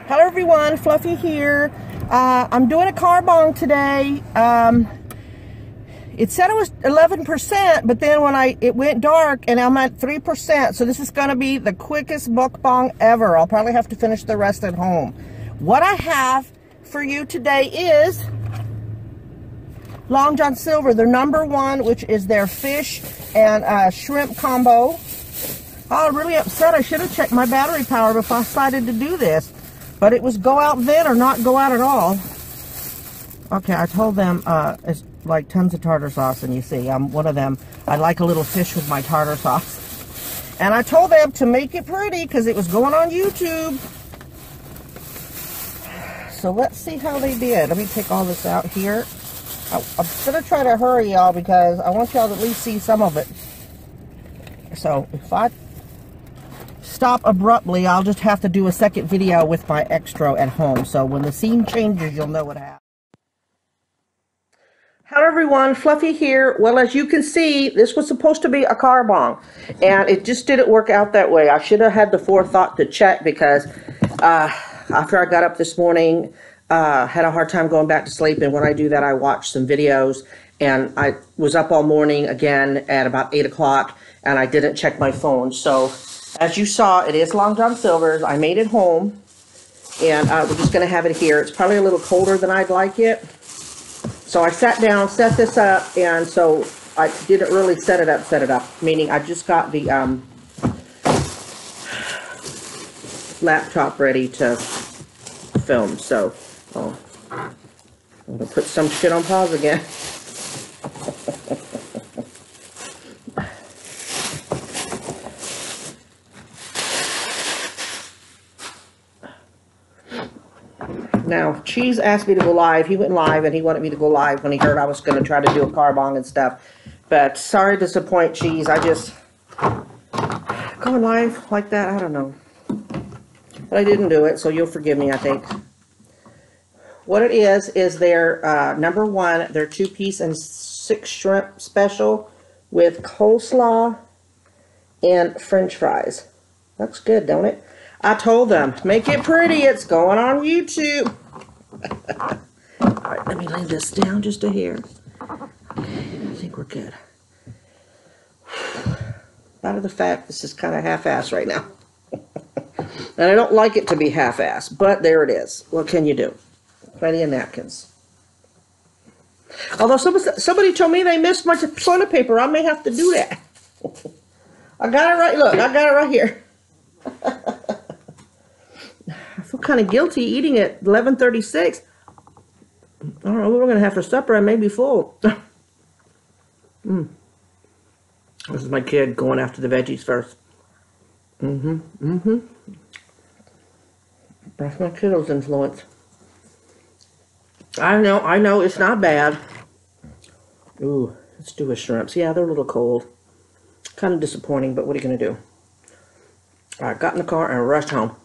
Hello everyone, Fluffy here. I'm doing a carbang today. It said it was 11%, but then when it went dark and I'm at 3%, so this is going to be the quickest mukbang ever. I'll probably have to finish the rest at home. What I have for you today is Long John Silver, their #1, which is their fish and shrimp combo. Oh, I'm really upset. I should have checked my battery power before I decided to do this. But it was go out then or not go out at all. Okay, I told them it's like tons of tartar sauce, and you see, I'm one of them. I like a little fish with my tartar sauce. And I told them to make it pretty because it was going on YouTube. So let's see how they did. Let me take all this out here. I'm going to try to hurry y'all because I want y'all to at least see some of it. So if I stop abruptly, I'll just have to do a second video with my extra at home. So when the scene changes, you'll know what happened. Hello everyone, Fluffy here. Well, as you can see, this was supposed to be a carbang, and it just didn't work out that way. I should have had the forethought to check because after I got up this morning, had a hard time going back to sleep, and when I do that, I watch some videos, and I was up all morning again at about 8 o'clock, and I didn't check my phone. So as you saw, it is Long John Silver's. I made it home, and we're just going to have it here. It's probably a little colder than I'd like it. So I sat down, set this up, and so I didn't really set it up, meaning I just got the laptop ready to film. So I'm going to put some shit on pause again. Now, Cheese asked me to go live. He went live, and he wanted me to go live when he heard I was going to try to do a carbang and stuff. But sorry to disappoint, Cheese. I just going live like that, I don't know. But I didn't do it, so you'll forgive me, I think. What it is their #1, their 2-piece and 6 shrimp special with coleslaw and French fries. Looks good, don't it? I told them, make it pretty. It's going on YouTube. All right, let me lay this down just a hair. Okay, I think we're good. Out of the fact, this is kind of half-assed right now. And I don't like it to be half-assed, but there it is. What can you do? Plenty of napkins. Although somebody told me they missed my toilet paper, I may have to do that. I got it right. Look, I got it right here. I feel kind of guilty eating at 11:36. I don't know. We're going to have for supper. I may be full. This is my kid going after the veggies first. That's my kiddo's influence. I know, it's not bad. Ooh, let's do with shrimps. Yeah, they're a little cold. Kind of disappointing, but what are you going to do? All right, got in the car and rushed home.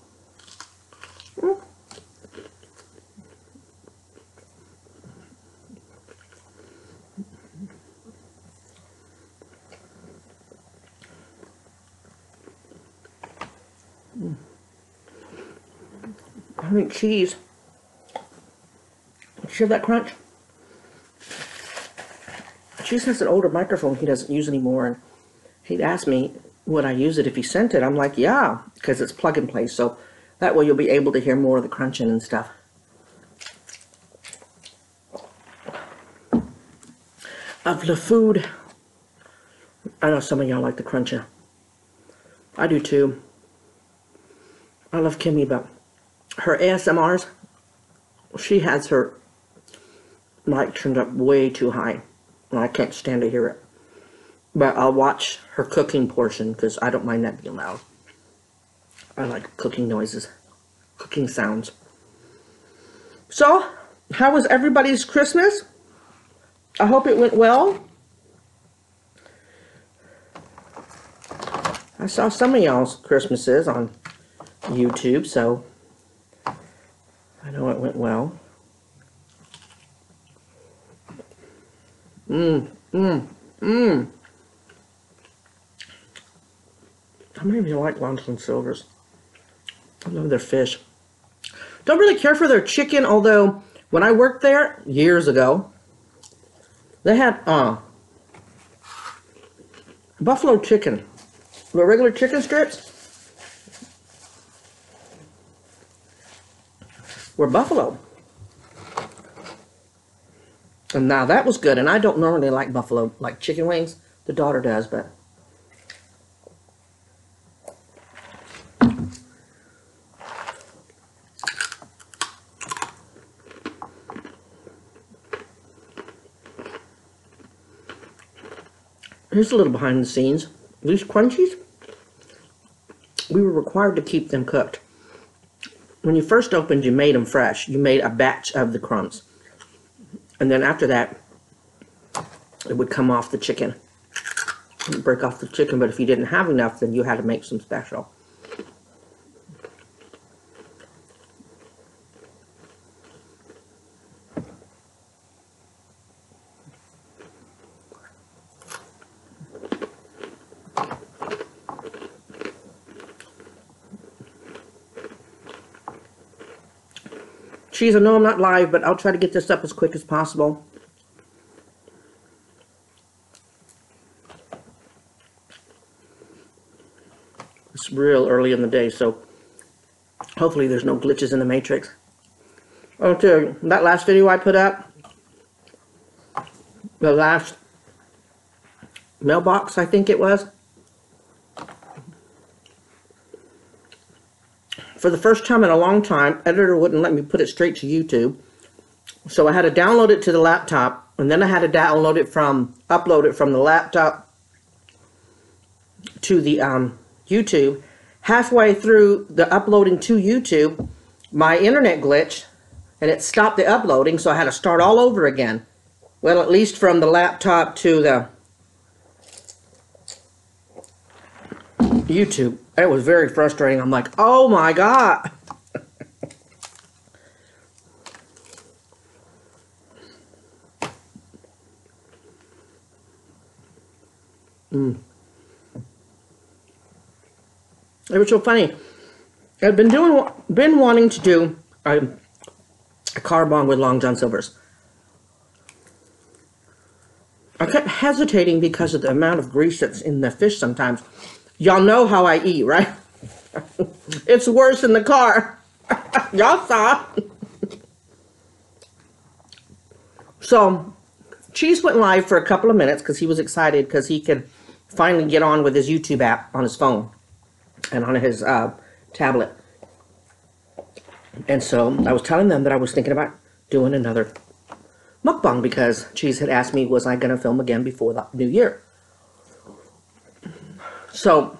I think cheese. Hear that crunch? Cheese has an older microphone he doesn't use anymore, and he'd ask me would I use it if he sent it. I'm like, yeah, because it's plug and play, so that way you'll be able to hear more of the crunching and stuff. Of the food, I know some of y'all like the crunching. I do too. I love Kimmy, but her ASMRs, she has her mic turned up way too high, and I can't stand to hear it. But I'll watch her cooking portion because I don't mind that being loud. I like cooking noises, cooking sounds. So, how was everybody's Christmas? I hope it went well. I saw some of y'all's Christmases on YouTube, so I know it went well. How many of you like Long John Silver's? I love their fish. Don't really care for their chicken, although when I worked there years ago, they had buffalo chicken. The regular chicken strips were buffalo. And now that was good. And I don't normally like buffalo, like chicken wings. The daughter does, but. Here's a little behind the scenes. These crunchies, we were required to keep them cooked. When you first opened, you made them fresh. You made a batch of the crumbs. And then after that, it would come off the chicken. You'd break off the chicken, but if you didn't have enough, then you had to make some special. Cheese, I know I'm not live, but I'll try to get this up as quick as possible. It's real early in the day, so hopefully there's no glitches in the matrix. Oh, tell you, that last video I put up, the last mailbox, I think it was, for the first time in a long time, editor wouldn't let me put it straight to YouTube. So I had to download it to the laptop, and then I had to upload it from the laptop to the YouTube. Halfway through the uploading to YouTube, my internet glitched, and it stopped the uploading, so I had to start all over again. Well, at least from the laptop to the YouTube. It was very frustrating. I'm like, oh my God. It was so funny. I've been wanting to do a carbang with Long John Silvers. I kept hesitating because of the amount of grease that's in the fish sometimes. Y'all know how I eat, right? It's worse in the car. Y'all saw. So, Cheese went live for a couple of minutes because he was excited because he could finally get on with his YouTube app on his phone and on his tablet. And so, I was telling them that I was thinking about doing another mukbang because Cheese had asked me, was I going to film again before the new year? So,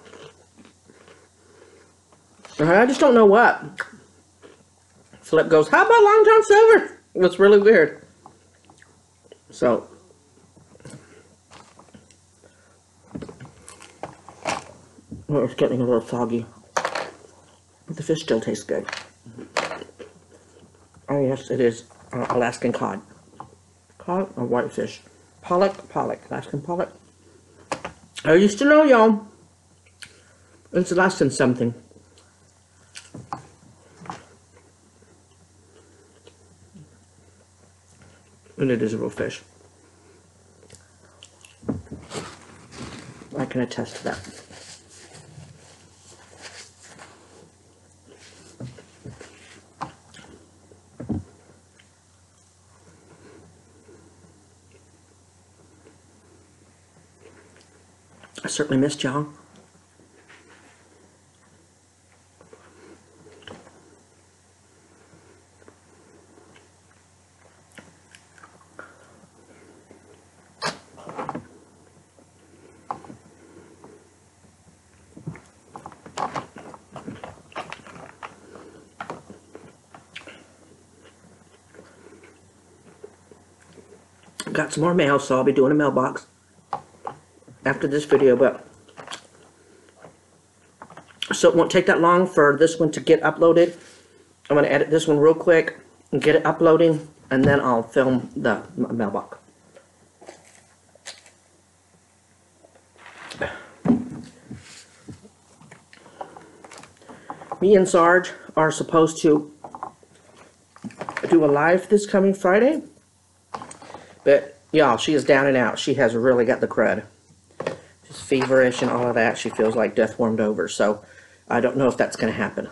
I just don't know what. Flip goes, how about Long John Silver? It was really weird. So, well, it's getting a little soggy. But the fish still tastes good. Oh yes, it is Alaskan cod. Cod or whitefish? Pollock, Alaskan pollock. I used to know, y'all. It's Alaskan something. And it is a real fish. I can attest to that. I certainly missed y'all. Got some more mail, so I'll be doing a mailbox after this video, but so it won't take that long for this one to get uploaded. I'm going to edit this one real quick and get it uploading, and then I'll film the mailbox. Me and Sarge are supposed to do a live this coming Friday. But, y'all, she is down and out. She has really got the crud. She's feverish and all of that. She feels like death warmed over. So, I don't know if that's going to happen.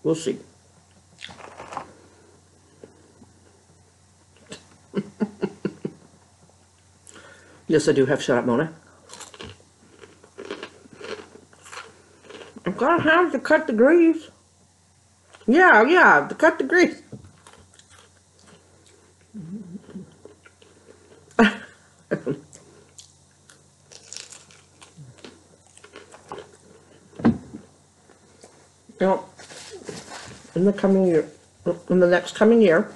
We'll see. Yes, I do have Shut Up, Mona. I've got hands to cut the grease. Yeah, to cut the grease. Now, in the next coming year,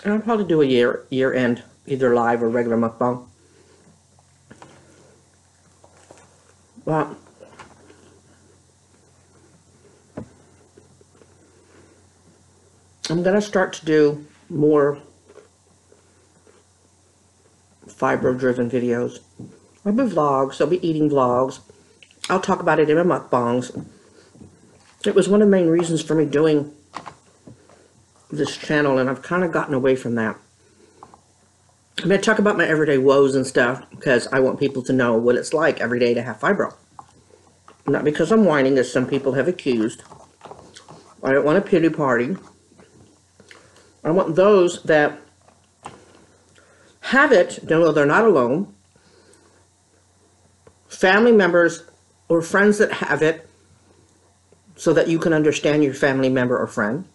I'll probably do a year end, either live or regular mukbang. But I'm gonna start to do more fibro-driven videos. There'll be vlogs, there'll be eating vlogs. I'll talk about it in my mukbangs. It was one of the main reasons for me doing this channel, and I've kind of gotten away from that. I'm going to talk about my everyday woes and stuff because I want people to know what it's like every day to have fibro. Not because I'm whining, as some people have accused. I don't want a pity party. I want those that have it to know they're not alone. Family members or friends that have it, so that you can understand your family member or friend.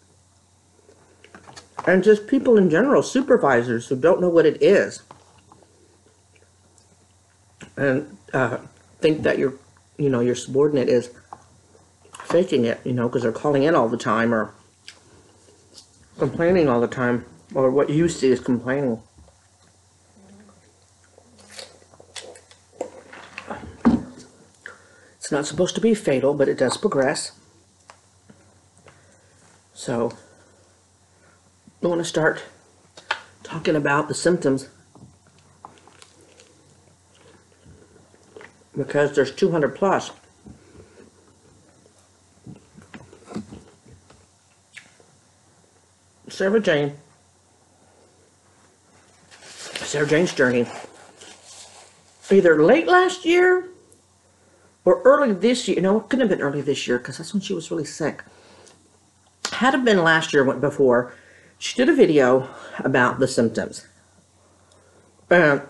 And just people in general, supervisors who don't know what it is. And think that your subordinate is faking it, because they're calling in all the time or complaining all the time, or what you see is complaining. It's not supposed to be fatal, but it does progress. So, I want to start talking about the symptoms because there's 200 plus. Sarah Jane's journey, either late last year or early this year. No, it couldn't have been early this year because that's when she was really sick. Had it been last year, before, she did a video about the symptoms. And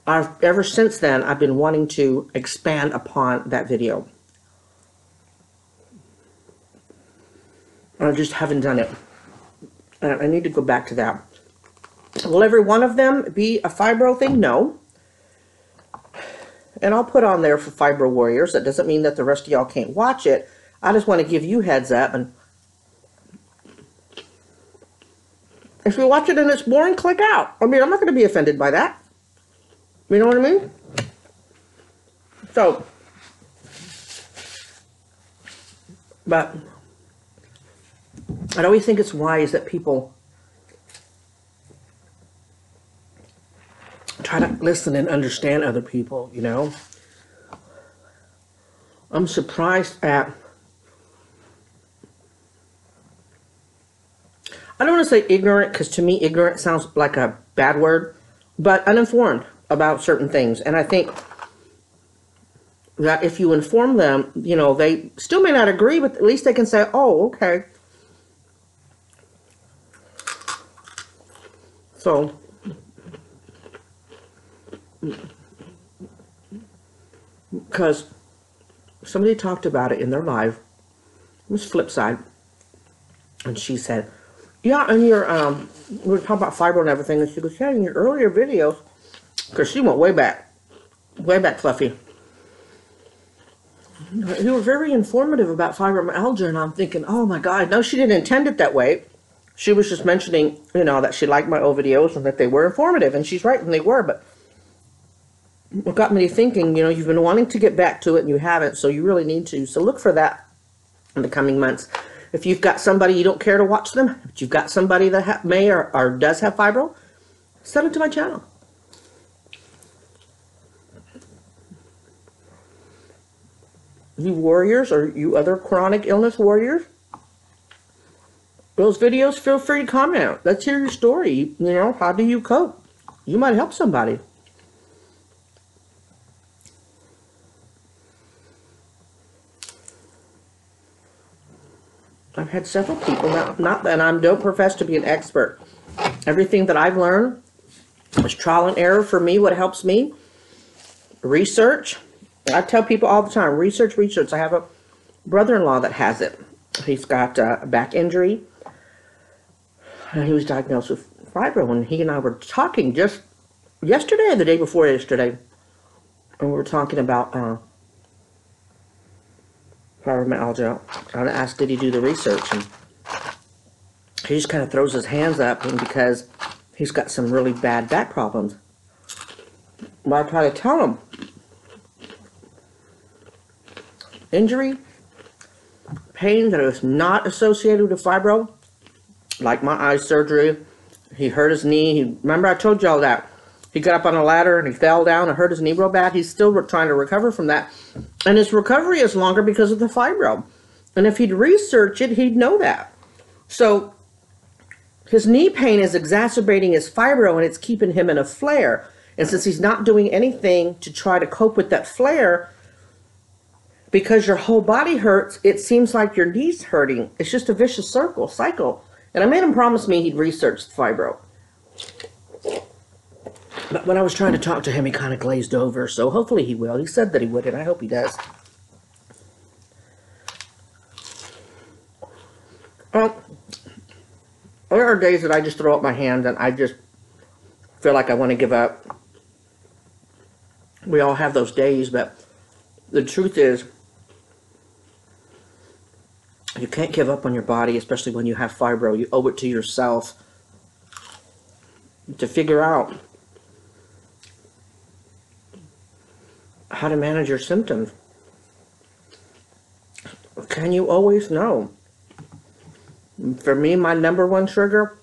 ever since then, I've been wanting to expand upon that video. I just haven't done it. And I need to go back to that. Will every one of them be a fibro thing? No. And I'll put on there for fibro warriors. That doesn't mean that the rest of y'all can't watch it. I just want to give you heads up. And if you watch it and it's boring, click out. I mean, I'm not going to be offended by that. You know what I mean? So, but I always think it's wise that people try to listen and understand other people, I'm surprised at, I don't want to say ignorant, because to me ignorant sounds like a bad word, but uninformed about certain things. And I think that if you inform them, they still may not agree, but at least they can say, oh, okay. So, because somebody talked about it in their live, it was Flipside, and she said, yeah, and we were talking about fibro and everything, and she goes, yeah, in your earlier videos, because she went way back, Fluffy. You were very informative about fibromyalgia, and I'm thinking, oh my God, no, she didn't intend it that way. She was just mentioning, that she liked my old videos and that they were informative, and she's right, and they were, but what got me thinking, you've been wanting to get back to it and you haven't, so you really need to. So look for that in the coming months. If you've got somebody you don't care to watch them, but you've got somebody that may or does have fibro, send it to my channel. you warriors or you other chronic illness warriors, those videos, feel free to comment. Let's hear your story. You know, how do you cope? You might help somebody. I've had several people, not that I don't profess to be an expert. Everything that I've learned is trial and error for me, what helps me. Research. I tell people all the time, research, research. I have a brother-in-law that has it. He's got a back injury. And he was diagnosed with fibro. And he and I were talking just yesterday or the day before yesterday. And we were talking about fibromyalgia. I asked, did he do the research? And he just kind of throws his hands up, and because he's got some really bad back problems. Well, I try to tell him, injury, pain that is not associated with fibro, like my eye surgery. He hurt his knee. Remember I told y'all that. He got up on a ladder and he fell down and hurt his knee real bad. He's still trying to recover from that. And his recovery is longer because of the fibro. And if he'd research it, he'd know that. So his knee pain is exacerbating his fibro, and it's keeping him in a flare. And since he's not doing anything to try to cope with that flare, because your whole body hurts, it seems like your knee's hurting. It's just a vicious cycle. And I made him promise me he'd research fibro. But when I was trying to talk to him, he kind of glazed over. So hopefully he will. He said that he would, and I hope he does. There are days that I just throw up my hands and I just feel like I want to give up. We all have those days, but the truth is, you can't give up on your body, especially when you have fibro. You owe it to yourself to figure out how to manage your symptoms. Can you always know? For me, my number one trigger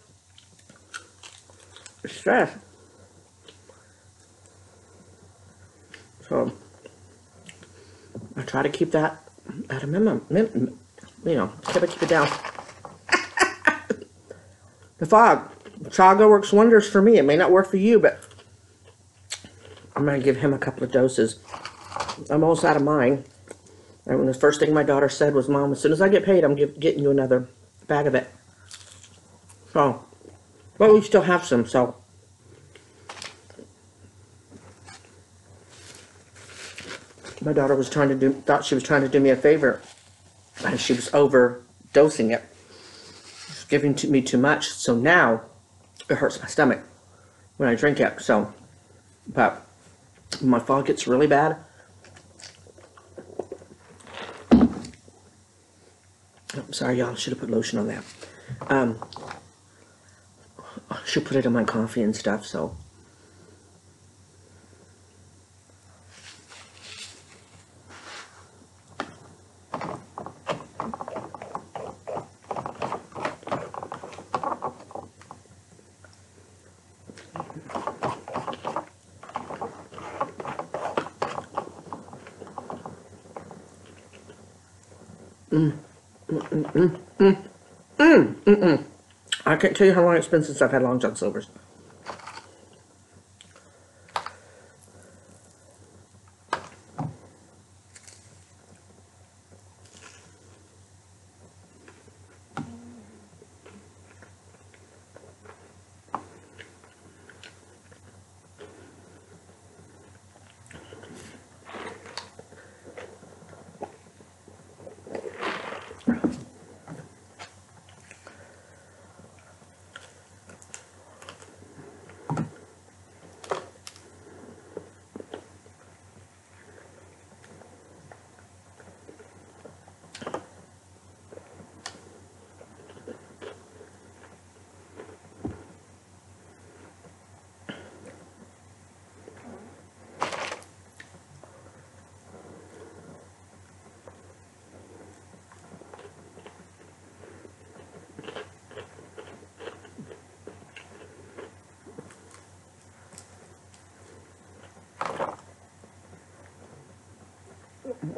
is stress. So I try to keep that at a minimum. You know, try to keep it down. The fog. Chaga works wonders for me. It may not work for you, but I'm going to give him a couple of doses. I'm almost out of mine. And the first thing my daughter said was, Mom, as soon as I get paid, I'm getting you another bag of it. So, but we still have some, so. My daughter was thought she was trying to do me a favor. And she was overdosing it. She was giving me too much. So now, it hurts my stomach when I drink it. So, but when my fog gets really bad, I'm sorry, y'all. I should have put lotion on that. I should put it in my coffee and stuff, so. I can't tell you how long it's been since I've had Long John Silvers.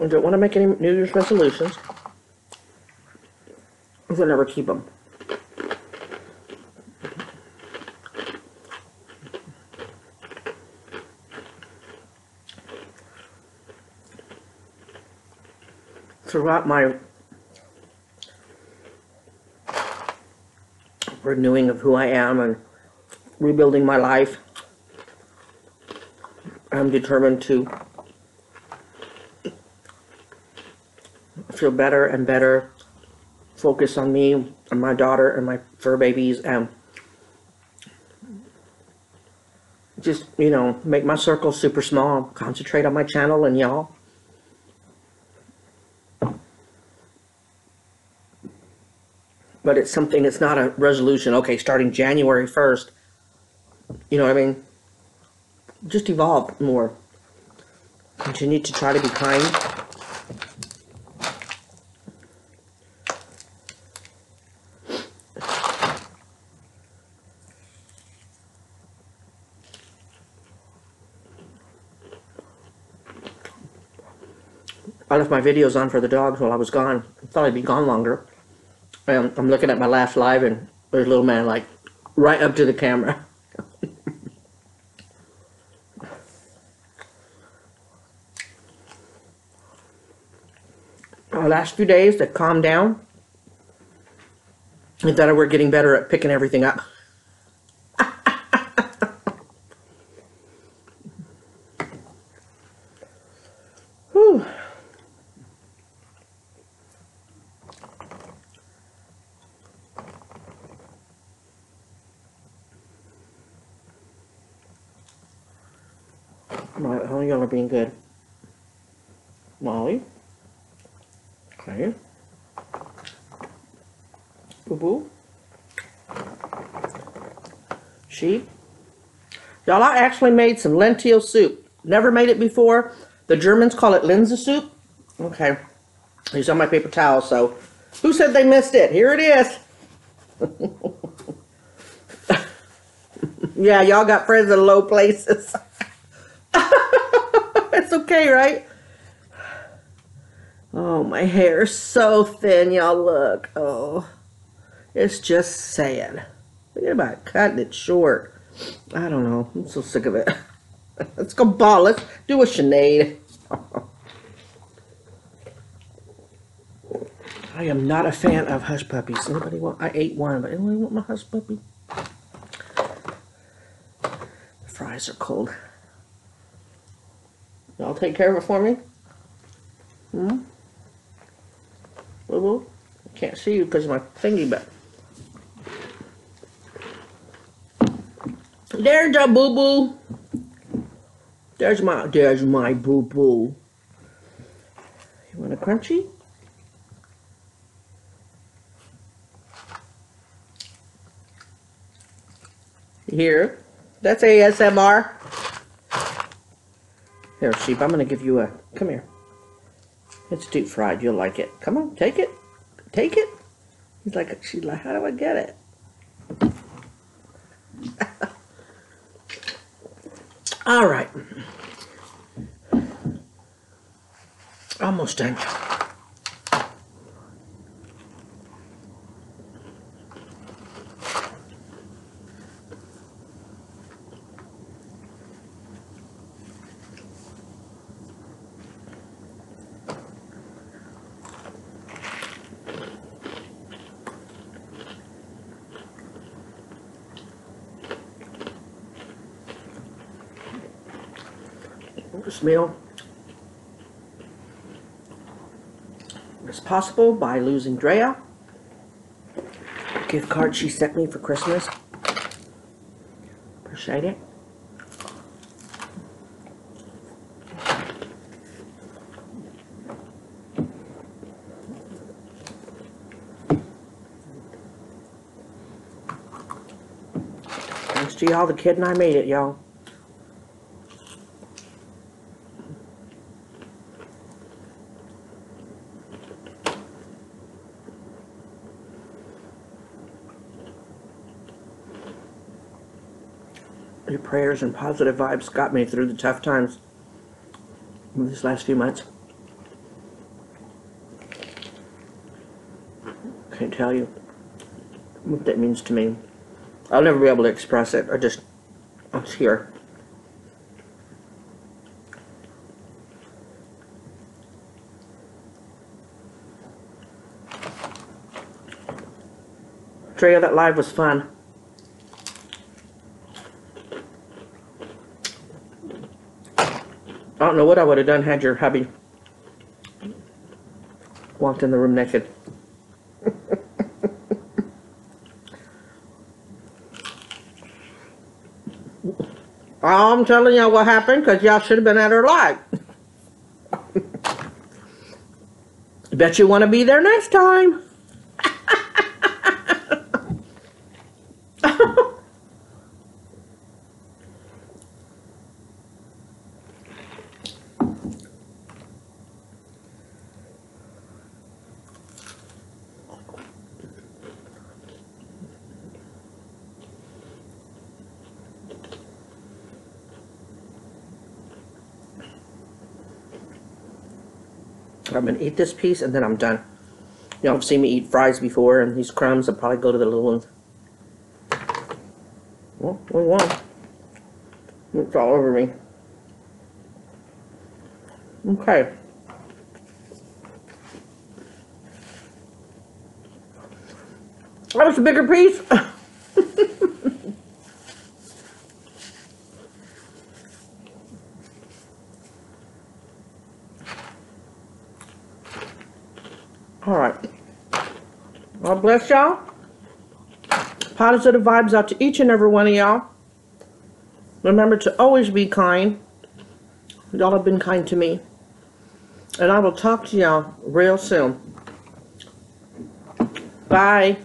I don't want to make any New Year's resolutions. I'll never keep them. Throughout my renewing of who I am and rebuilding my life, I'm determined to feel better and better, focus on me and my daughter and my fur babies, and just, you know, make my circle super small, concentrate on my channel and y'all. But it's something, it's not a resolution, okay, starting January 1st, you know what I mean? Just evolve more. Continue to try to be kind. I left my videos on for the dogs while I was gone. I thought I'd be gone longer. I'm looking at my last live and there's a little man like right up to the camera. Our last few days that calmed down, I thought we're getting better at picking everything up. Whew. Right, how y'all are being good. Molly. Okay. Boo Boo. Sheep. Y'all, I actually made some lentil soup. Never made it before. The Germans call it Linse soup. Okay. These are my paper towels, so who said they missed it? Here it is. Yeah, y'all got friends in low places. It's okay, right? Oh, my hair is so thin, y'all, look. Oh, it's just sad. Think about cutting it short. I don't know. I'm so sick of it. Let's go ball. Let's do a Sinead. I am not a fan of hush puppies. Anybody want? I ate one, but anybody want my hush puppy? The fries are cold. Y'all take care of it for me? Hmm? Boo Boo? I can't see you because of my thingy, but there's a Boo Boo. There's my Boo Boo. You want a crunchy? Here. That's ASMR. Here, sheep, I'm going to give you a... Come here. It's deep fried. You'll like it. Come on, take it. Take it. She's like, how do I get it? All right. Almost done. This meal is possible by losing Drea. Gift card she sent me for Christmas. Appreciate it. Thanks to y'all, the kid and I made it, y'all. Your prayers and positive vibes got me through the tough times these last few months. tell you what that means to me. I'll never be able to express it. It's here. Drea, that live was fun. I don't know what I would have done had your hubby walked in the room naked. I'm telling y'all what happened because y'all should have been at her live. Bet you want to be there next time. I'm going to eat this piece and then I'm done. Y'all have seen me eat fries before, and these crumbs will probably go to the little ones. Well, we won. It's all over me. Okay. That was a bigger piece. Alright. God bless y'all. Positive vibes out to each and every one of y'all. Remember to always be kind. Y'all have been kind to me. And I will talk to y'all real soon. Bye.